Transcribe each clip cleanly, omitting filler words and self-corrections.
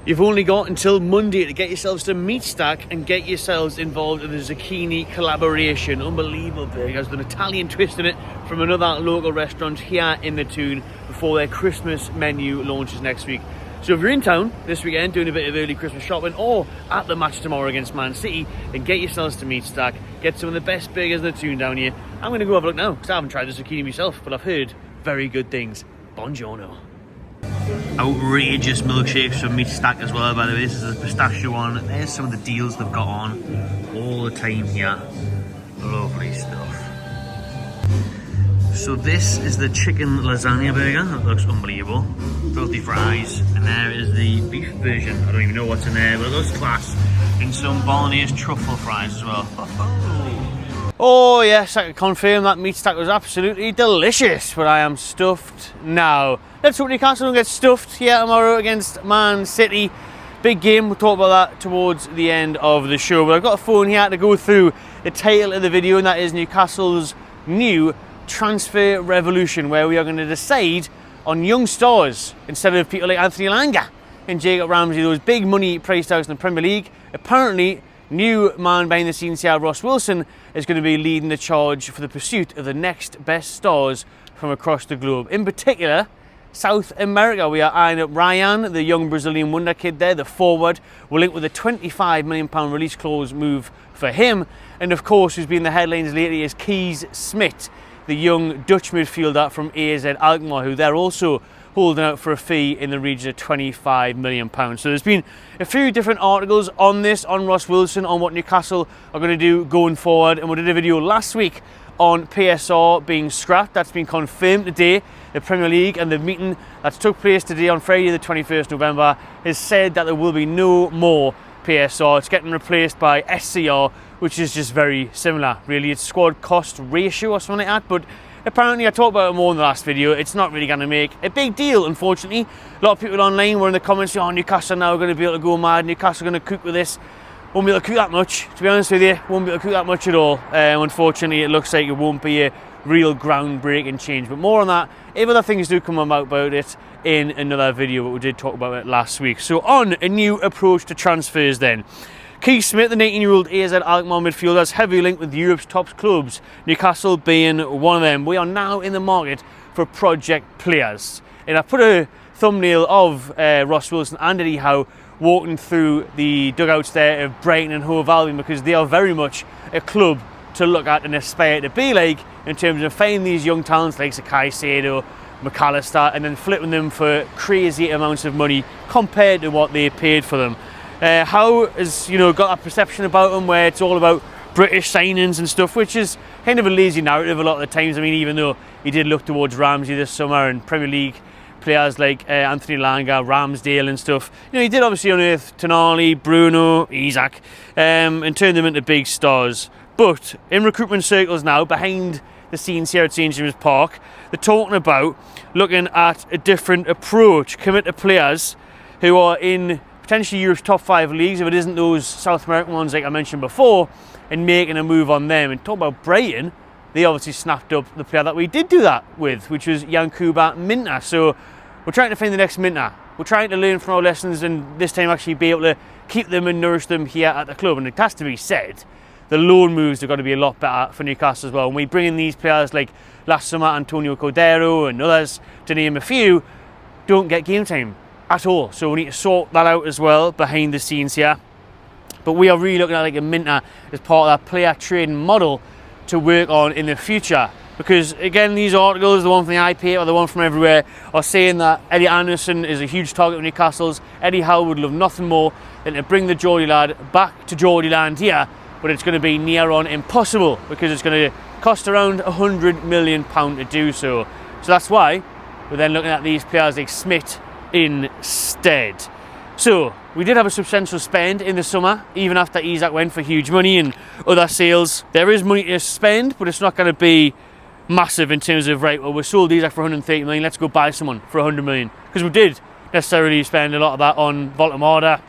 You've only got until Monday to get yourselves to Meat Stack and get yourselves involved in the zucchini collaboration. Unbelievable burgers with an Italian twist in it from another local restaurant here in the Toon before their Christmas menu launches next week. So if you're in town this weekend doing a bit of early Christmas shopping or at the match tomorrow against Man City, then get yourselves to Meat Stack, get some of the best burgers in the Toon down here. I'm going to go have a look now because I haven't tried the zucchini myself, but I've heard very good things. Buongiorno. Outrageous milkshakes from Meat Stack as well, by the way. This is a pistachio one. There's some of the deals they've got on all the time here. Lovely stuff. So this is the chicken lasagna burger. That looks unbelievable. Filthy fries. And there is the beef version. I don't even know what's in there, but it looks class. And some bolognese truffle fries as well. Oh yes, I can confirm that Meat Stack was absolutely delicious, but I am stuffed now. Let's hope Newcastle don't get stuffed here tomorrow against Man City. Big game, we'll talk about that towards the end of the show. But I've got a phone here to go through the title of the video, and that is Newcastle's new transfer revolution, where we are going to decide on young stars instead of people like Anthony Elanga and Jacob Ramsey, those big money priced house in the Premier League. Apparently, new man behind the scenes here, Ross Wilson, is going to be leading the charge for the pursuit of the next best stars from across the globe. In particular, South America. We are eyeing up Ryan, the young Brazilian wonder kid there, the forward. We're linked with a £25 million release clause move for him. And of course, who's been in the headlines lately is Keys Smith, the young Dutch midfielder from AZ Alkmaar, who they're also holding out for a fee in the region of £25 million. So there's been a few different articles on this, on Ross Wilson, on what Newcastle are going to do going forward. And we did a video last week on PSR being scrapped. That's been confirmed today. The Premier League and the meeting that took place today on Friday the 21st November has said that there will be no more PSR. It's getting replaced by SCR, which is just very similar, really. It's squad cost ratio or something like that, but apparently, I talked about it more in the last video. It's not really going to make a big deal, unfortunately. A lot of people online were in the comments saying, oh, Newcastle now are going to be able to go mad. Newcastle are going to cook with this. Won't be able to cook that much, to be honest with you. Won't be able to cook that much at all. Unfortunately, it looks like it won't be a real groundbreaking change. But more on that, if other things do come about it in another video, but we did talk about it last week. So on a new approach to transfers then. Keith Smith, the 19-year-old AZ Alkmaar midfielder, is heavily linked with Europe's top clubs, Newcastle being one of them. We are now in the market for project players. And I put a thumbnail of Ross Wilson and Eddie Howe walking through the dugouts there of Brighton and Hove Albion, because they are very much a club to look at and aspire to be like in terms of finding these young talents like Caicedo, McAllister, and then flipping them for crazy amounts of money compared to what they paid for them. Howe has, got that perception about him where it's all about British signings and stuff, which is kind of a lazy narrative a lot of the times. I mean, even though he did look towards Ramsey this summer and Premier League players like Anthony Elanga, Ramsdale and stuff, he did obviously unearth Tonali, Bruno, Isaac, and turn them into big stars. But in recruitment circles now, behind the scenes here at St James Park, they're talking about looking at a different approach, commit to players who are in potentially Europe's top 5 leagues, if it isn't those South American ones like I mentioned before, and making a move on them. And talk about Brighton, they obviously snapped up the player that we did do that with, which was Yankuba Minteh. So we're trying to find the next Minteh. We're trying to learn from our lessons and this time actually be able to keep them and nourish them here at the club. And it has to be said, the loan moves are going to be a lot better for Newcastle as well. When we bring in these players like last summer, Antonio Cordero and others, to name a few, don't get game time at all. So we need to sort that out as well behind the scenes here. But we are really looking at like a Minteh as part of that player trading model to work on in the future. Because again, these articles, the one from the IP or the one from everywhere, are saying that Eddie Anderson is a huge target of Newcastle's. Eddie Howe would love nothing more than to bring the Geordie lad back to Geordie land here, but it's going to be near on impossible because it's going to cost around £100 million to do so. So that's why we're then looking at these players like Smith instead. So we did have a substantial spend in the summer, even after Isaac went for huge money and other sales. There is money to spend, but it's not going to be massive in terms of, right, well, we sold Isaac for 130 million, let's go buy someone for 100 million. Because we did necessarily spend a lot of that on Voltamada,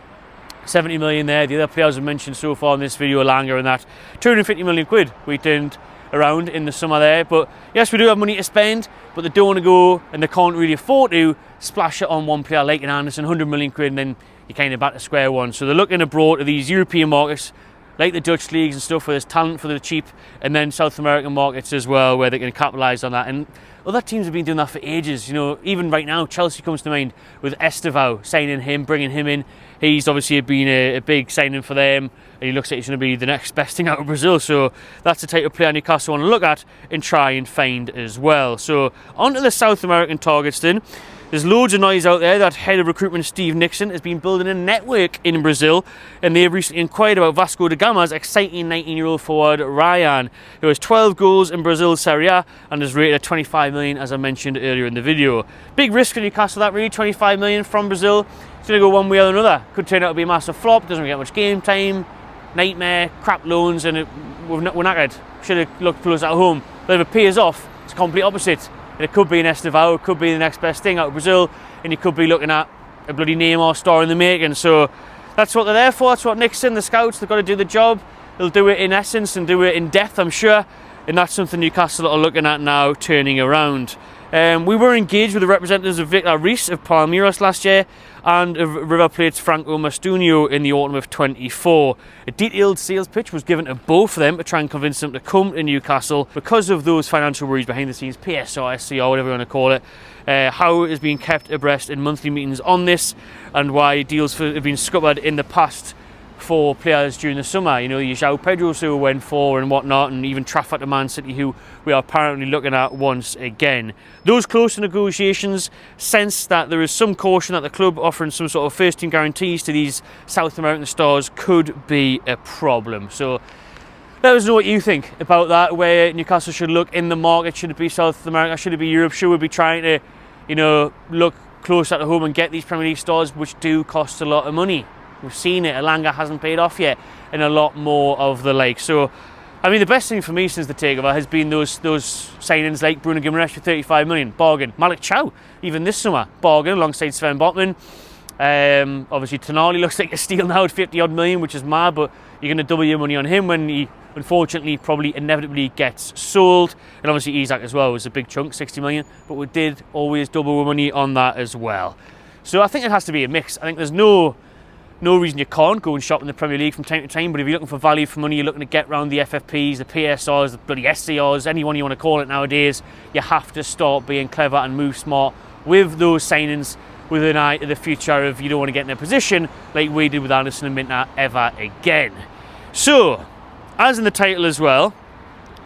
70 million there. The other players I've mentioned so far in this video, Elanga and that, 250 million quid we didn't around in the summer there. But yes, we do have money to spend, but they don't want to go, and they can't really afford to splash it on one player like an Anderson, 100 million quid, and then you're kind of back to square one. So they're looking abroad to these European markets, like the Dutch leagues and stuff, where there's talent for the cheap, and then South American markets as well, where they can capitalise on that. And other teams have been doing that for ages. You know, even right now, Chelsea comes to mind with Estevao, signing him, bringing him in. He's obviously been a big signing for them, and he looks like he's going to be the next best thing out of Brazil. So that's the type of player Newcastle want to look at and try and find as well. So on to the South American targets then. There's loads of noise out there that head of recruitment Steve Nixon has been building a network in Brazil, and they've recently inquired about Vasco da Gama's exciting 19-year-old forward Ryan, who has 12 goals in Brazil's Serie A and is rated at 25 million, as I mentioned earlier in the video. Big risk for Newcastle, that really, 25 million from Brazil. It's going to go one way or another. Could turn out to be a massive flop, doesn't get much game time, nightmare, crap loans, and we're knackered. Should have looked close at home. But if it pays off, it's complete opposite. It could be an Estevao, it could be the next best thing out of Brazil, and you could be looking at a bloody Neymar star in the making. So that's what they're there for. That's what Nixon, the scouts, they've got to do the job. They'll do it in essence and do it in depth, I'm sure. And that's something Newcastle are looking at now, turning around. We were engaged with the representatives of Victor Reis of Palmeiras last year and of River Plate's Franco Mastunio in the autumn of 24. A detailed sales pitch was given to both of them to try and convince them to come to Newcastle because of those financial worries behind the scenes, PSR, SCR, whatever you want to call it. How it is being kept abreast in monthly meetings on this, and why deals have been scuppered in the past for players during the summer. You know, your João Pedros who went for and whatnot, and even Trafford to Man City, who we are apparently looking at once again. Those close to negotiations sense that there is some caution that the club offering some sort of first team guarantees to these South American stars could be a problem. So let us know what you think about that, where Newcastle should look in the market. Should it be South America? Should it be Europe? Should we be trying to, you know, look close at home and get these Premier League stars, which do cost a lot of money? We've seen it. Elanga hasn't paid off yet, and a lot more of the like. So, I mean, the best thing for me since the takeover has been those signings like Bruno Guimaraes for 35 million, bargain. Malik Chow, even this summer, bargain alongside Sven Botman. Obviously, Tonali looks like a steal now at 50 odd million, which is mad, but you're going to double your money on him when he, unfortunately, probably inevitably gets sold. And obviously, Isak as well was a big chunk, 60 million, but we did always double our money on that as well. So I think it has to be a mix. I think there's no reason you can't go and shop in the Premier League from time to time, but if you're looking for value for money, you're looking to get around the FFPs, the PSRs, the bloody SCRs, anyone you want to call it nowadays, you have to start being clever and move smart with those signings with an eye to the future if you don't want to get in a position like we did with Anderson and Minter ever again. So, as in the title as well,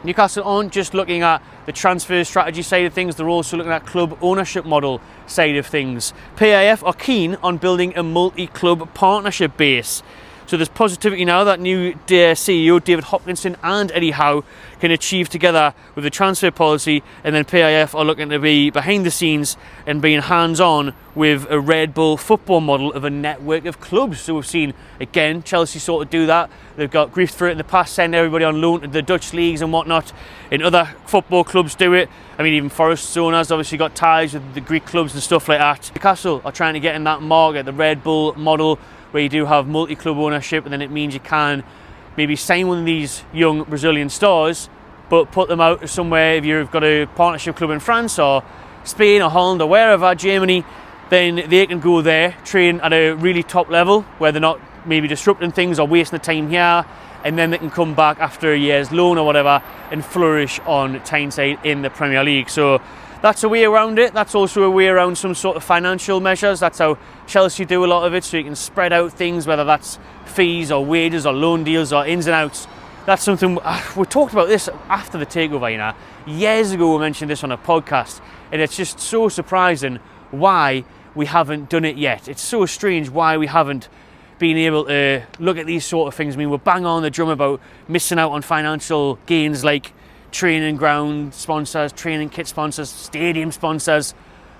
Newcastle aren't just looking at the transfer strategy side of things, they're also looking at club ownership model side of things. PIF are keen on building a multi-club partnership base. So there's positivity now that new CEO David Hopkinson and Eddie Howe can achieve together with the transfer policy, and then PIF are looking to be behind the scenes and being hands-on with a Red Bull football model of a network of clubs. So we've seen, again, Chelsea sort of do that. They've got grief for it in the past, send everybody on loan to the Dutch leagues and whatnot. And other football clubs do it. I mean, even Forest Zona's obviously got ties with the Greek clubs and stuff like that. Newcastle are trying to get in that market, the Red Bull model, where you do have multi-club ownership, and then it means you can maybe sign one of these young Brazilian stars, but put them out somewhere. If you've got a partnership club in France or Spain or Holland or wherever, Germany, then they can go there, train at a really top level where they're not maybe disrupting things or wasting the time here, and then they can come back after a year's loan or whatever and flourish on Tyneside in the Premier League. So that's a way around it. That's also a way around some sort of financial measures. That's how Chelsea do a lot of it, so you can spread out things, whether that's fees or wages or loan deals or ins and outs. That's something, we talked about this after the takeover, you know. Years ago we mentioned this on a podcast, and it's just so surprising why we haven't done it yet. It's so strange why we haven't been able to look at these sort of things. I mean, we're bang on the drum about missing out on financial gains like training ground sponsors, training kit sponsors, stadium sponsors,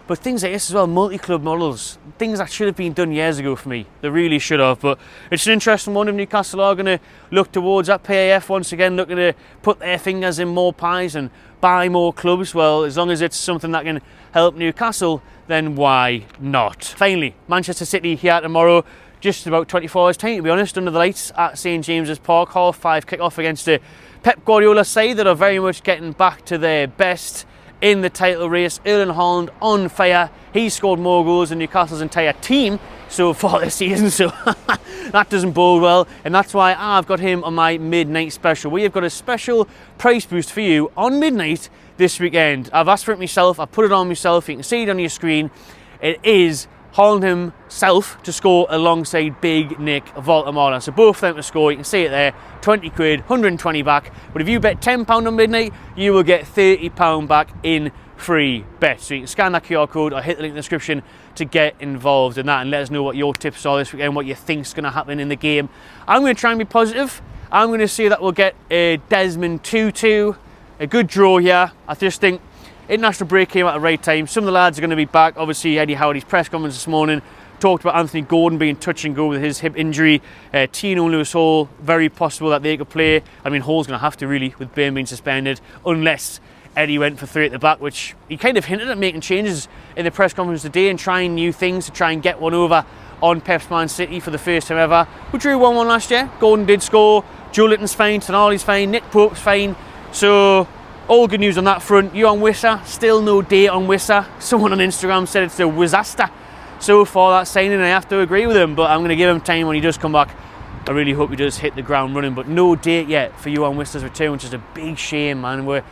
but things like this as well, multi-club models, things that should have been done years ago for me. They really should have, but it's an interesting one if Newcastle are going to look towards that. PAF once again looking to put their fingers in more pies and buy more clubs. Well, as long as it's something that can help Newcastle, then why not? Finally, Manchester City here tomorrow just about 24 hours time, to be honest, under the lights at St James's Park. 5:30 kick-off against a Pep Guardiola side that are very much getting back to their best in the title race. Erling Haaland on fire. He's scored more goals than Newcastle's entire team so far this season, so that doesn't bode well, and that's why I've got him on my midnight special. We have got a special price boost for you on midnight this weekend. I've asked for it myself, I put it on myself, you can see it on your screen. It is Haaland himself to score alongside Big Nick Voltemada. So both of them to score, you can see it there, 20 quid, 120 back. But if you bet £10 on midnight, you will get £30 back in free bets. So you can scan that QR code or hit the link in the description to get involved in that and let us know what your tips are this weekend, what you think's going to happen in the game. I'm going to try and be positive. I'm going to say that we'll get a Desmond 2-2, a good draw here. I just think international break came at the right time. Some of the lads are going to be back. Obviously, Eddie Howe, his press conference this morning, talked about Anthony Gordon being touch and go with his hip injury. Tino and Lewis Hall, very possible that they could play. I mean, Hall's going to have to really, with Bain being suspended, unless Eddie went for 3 at the back, which he kind of hinted at making changes in the press conference today and trying new things to try and get one over on Pep's Man City for the first time ever. We drew 1-1 last year. Gordon did score. Joe Litton's fine. Tonali's fine. Nick Pope's fine. So all good news on that front. Johan Wissa, still no date on Wissa. Someone on Instagram said it's a Wizasta so far, that signing. I have to agree with him, but I'm going to give him time when he does come back. I really hope he does hit the ground running, but no date yet for Johan Wissa's return, which is a big shame, man. We're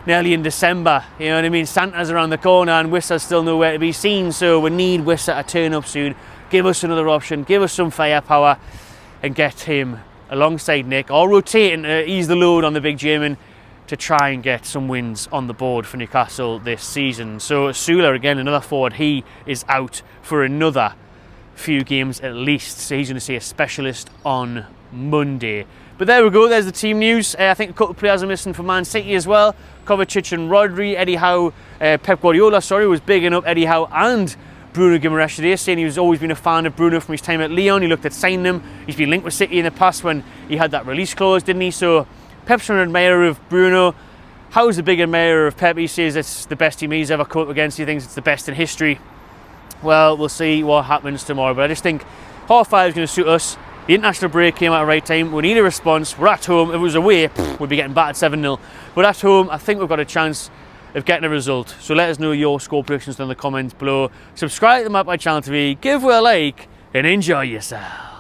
nearly in December, you know what I mean? Santa's around the corner and Wissa's still nowhere to be seen, so we need Wissa to turn up soon. Give us another option, give us some firepower and get him alongside Nick, or rotating to ease the load on the big German to try and get some wins on the board for Newcastle this season. So Sula, again, another forward, he is out for another few games at least, so he's going to see a specialist on Monday. But there we go, there's the team news. I think a couple of players are missing for Man City as well. Kovacic and Rodri. Eddie Howe, Pep Guardiola, was bigging up Eddie Howe and Bruno Guimaraes today, saying he's always been a fan of Bruno from his time at Lyon. He looked at signing him. He's been linked with City in the past when he had that release clause, didn't he? So Pep's an admirer of Bruno. Howe's a big admirer of Pep. He says it's the best team he's ever come up against. He thinks it's the best in history. Well, we'll see what happens tomorrow, but I just think 5:30 is going to suit us. The international break came at the right time. We need a response. We're at home. If it was away, we'd be getting battered 7-0. But at home, I think we've got a chance of getting a result. So let us know your score predictions down in the comments below. Subscribe to the My Channel TV, give it a like, and enjoy yourself.